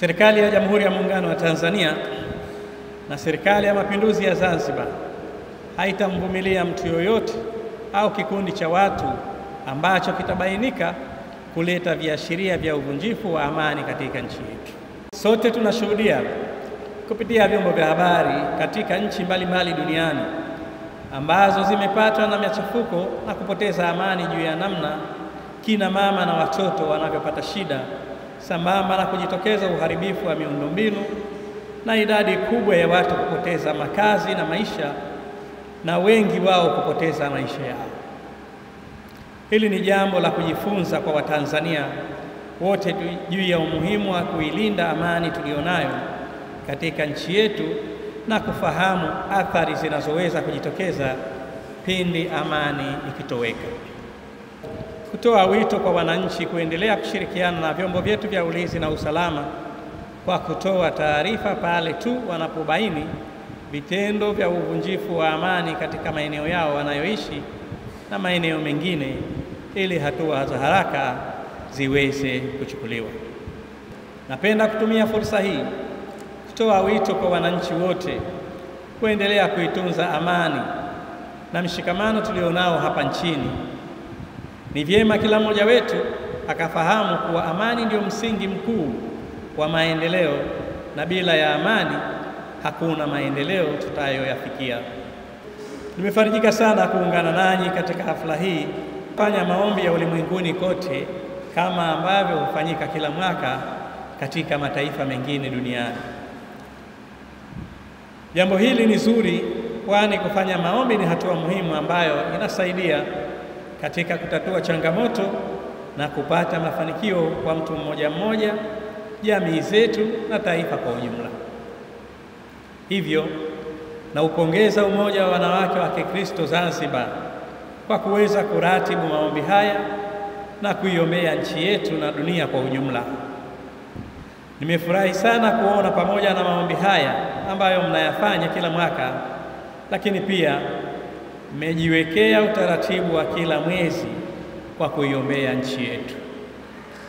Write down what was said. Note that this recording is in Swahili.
Serikali ya Jamhuri ya Muungano wa Tanzania na Serikali ya Mapinduzi ya Zanzibar haitamvumilia mtu yoyote au kikundi cha watu ambacho kitabainika kuleta viashiria vya uvunjifu wa amani katika nchi yetu. Sote tunashuhudia kupitia vyombo vya habari katika nchi mbalimbali duniani ambazo zimepatwa na machafuko na kupoteza amani juu ya namna kina mama na watoto wanavyopata shida, sambamba na kujitokeza uharibifu wa miundombinu na idadi kubwa ya watu kupoteza makazi na maisha, na wengi wao kupoteza maisha yao. Hili ni jambo la kujifunza kwa Watanzania wote juu ya umuhimu wa kuilinda amani tulionayo katika nchi yetu na kufahamu athari zinazoweza kujitokeza pindi amani ikitoweka. Kutoa wito kwa wananchi kuendelea kushirikiana na vyombo vyetu vya ulinzi na usalama kwa kutoa taarifa pale tu wanapobaini vitendo vya uvunjifu wa amani katika maeneo yao wanayoishi na maeneo mengine, ili hatua za haraka ziweze kuchukuliwa. Napenda kutumia fursa hii kutoa wito kwa wananchi wote kuendelea kuitunza amani na mshikamano tulionao hapa nchini. Ni vyema kila mmoja wetu akafahamu kuwa amani ndio msingi mkuu wa maendeleo, na bila ya amani hakuna maendeleo tutayoyafikia. Nimefarijika sana kuungana nanyi katika hafla hii kufanya maombi ya ulimwenguni kote kama ambavyo hufanyika kila mwaka katika mataifa mengine duniani. Jambo hili ni zuri, kwani kufanya maombi ni hatua muhimu ambayo inasaidia katika kutatua changamoto na kupata mafanikio kwa mtu mmoja mmoja, jamii zetu na taifa kwa ujumla. Hivyo na upongeza Umoja wa Wanawake wa Kikristo Zanzibar kwa kuweza kuratibu maombi haya na kuiombea nchi yetu na dunia kwa ujumla. Nimefurahi sana kuona pamoja na maombi haya ambayo mnayafanya kila mwaka, lakini pia mmejiwekea utaratibu wa kila mwezi kwa kuiombea nchi yetu.